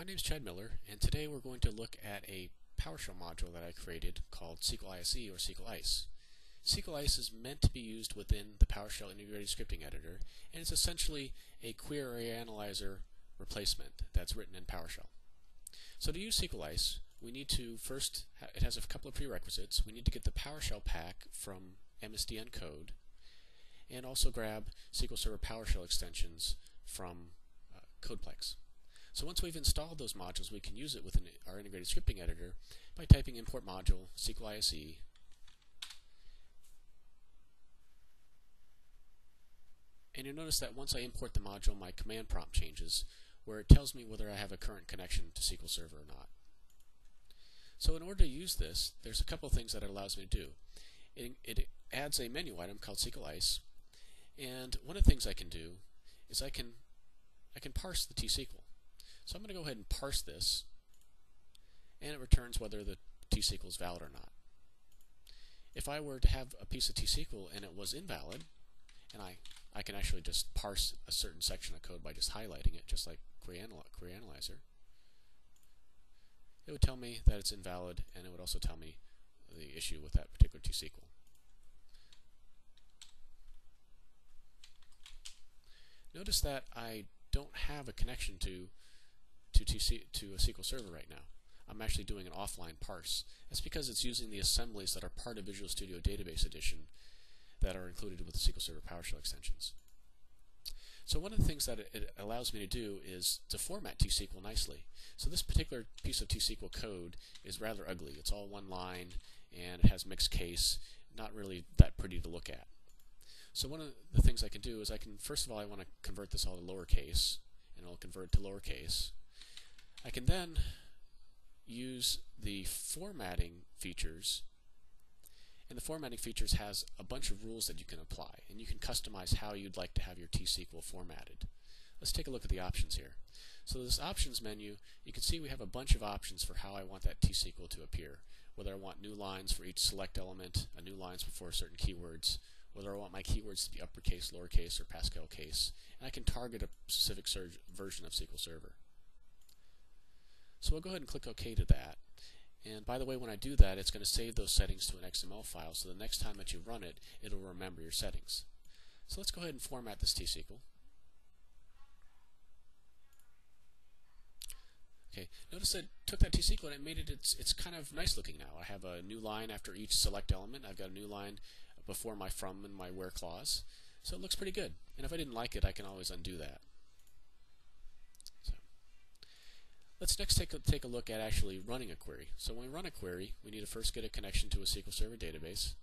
name is Chad Miller, and today we're going to look at a PowerShell module that I created called SQL ISE or SQL ISE. SQL ISE is meant to be used within the PowerShell Integrated Scripting Editor, and it's essentially a query analyzer replacement that's written in PowerShell. So to use SQL ISE, we need to first, it has a couple of prerequisites. We need to get the PowerShell pack from MSD Uncode, and also grab SQL Server PowerShell extensions from Codeplex. So once we've installed those modules, we can use it within our integrated scripting editor by typing import module SQL ISE, and you'll notice that once I import the module, my command prompt changes, where it tells me whether I have a current connection to SQL Server or not. So in order to use this, there's a couple of things that it allows me to do. It adds a menu item called SQL ISE, and one of the things I can do is I can parse the T-SQL. So I'm going to go ahead and parse this, and it returns whether the T-SQL is valid or not. If I were to have a piece of T-SQL and it was invalid, and I can actually just parse a certain section of code by just highlighting it, just like Query Analyzer, it would tell me that it's invalid, and it would also tell me the issue with that particular T-SQL. Notice that I don't have a connection to a SQL Server right now. I'm actually doing an offline parse. That's because it's using the assemblies that are part of Visual Studio Database Edition that are included with the SQL Server PowerShell extensions. So one of the things that it allows me to do is to format T-SQL nicely. So this particular piece of T-SQL code is rather ugly. It's all one line, and it has mixed case, not really that pretty to look at. So one of the things I can do is first of all, I want to convert this all to lowercase, and I'll convert it to lowercase. I can then use the formatting features, and the formatting features has a bunch of rules that you can apply, and you can customize how you'd like to have your T-SQL formatted. Let's take a look at the options here. So this options menu, you can see we have a bunch of options for how I want that T-SQL to appear. Whether I want new lines for each select element, new lines before certain keywords, whether I want my keywords to be uppercase, lowercase, or Pascal case, and I can target a specific version of SQL Server. So I'll go ahead and click OK to that. And by the way, when I do that, it's going to save those settings to an XML file, so the next time that you run it, it'll remember your settings. So let's go ahead and format this T-SQL. Okay, notice that it took that T-SQL and it made it, it's kind of nice looking now. I have a new line after each select element. I've got a new line before my from and my where clause. So it looks pretty good. And if I didn't like it, I can always undo that. So let's next take a look at actually running a query. So when we run a query, we need to first get a connection to a SQL Server database.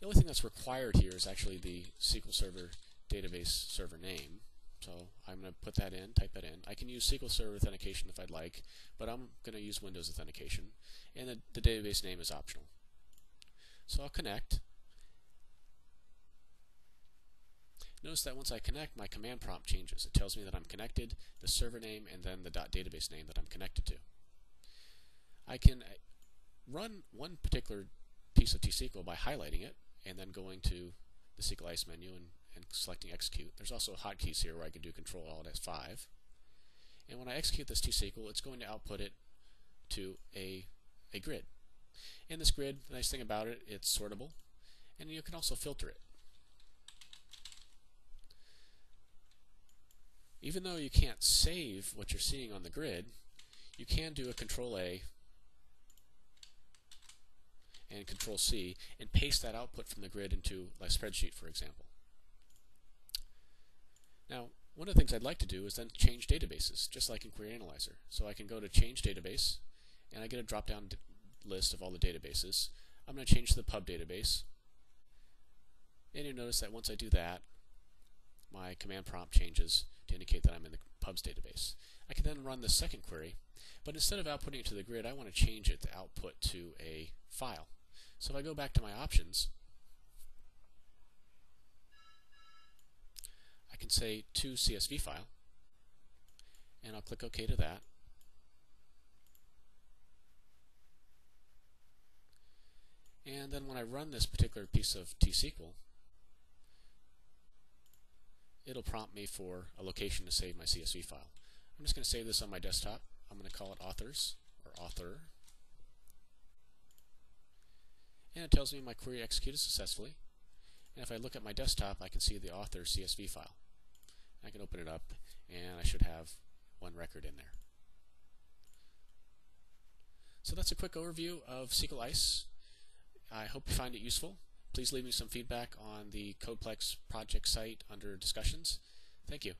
The only thing that's required here is actually the SQL Server database server name. So I'm going to put that in, type that in. I can use SQL Server authentication if I'd like, but I'm going to use Windows authentication, and the database name is optional. So I'll connect. Notice that once I connect, my command prompt changes. It tells me that I'm connected, the server name, and then the .database name that I'm connected to. I can run one particular piece of T-SQL by highlighting it and then going to the SQL ISE menu and selecting execute. There's also hotkeys here where I can do Control Alt F5. And when I execute this T-SQL, it's going to output it to a grid. In this grid, the nice thing about it, it's sortable, and you can also filter it. Even though you can't save what you're seeing on the grid, you can do a Control A and Control C and paste that output from the grid into a spreadsheet, for example. Now, one of the things I'd like to do is then change databases, just like in Query Analyzer. So I can go to Change Database, and I get a drop-down list of all the databases. I'm going to change to the pub database, and you'll notice that once I do that, my command prompt changes to indicate that I'm in the pubs database. I can then run the second query, but instead of outputting it to the grid, I want to change it to output to a file. So if I go back to my options, I can say to CSV file, and I'll click OK to that. And then when I run this particular piece of T-SQL, it'll prompt me for a location to save my CSV file. I'm just going to save this on my desktop. I'm going to call it authors or author. And it tells me my query executed successfully. And if I look at my desktop, I can see the author CSV file. I can open it up, and I should have one record in there. So that's a quick overview of SQL ISE. I hope you find it useful. Please leave me some feedback on the Codeplex project site under discussions. Thank you.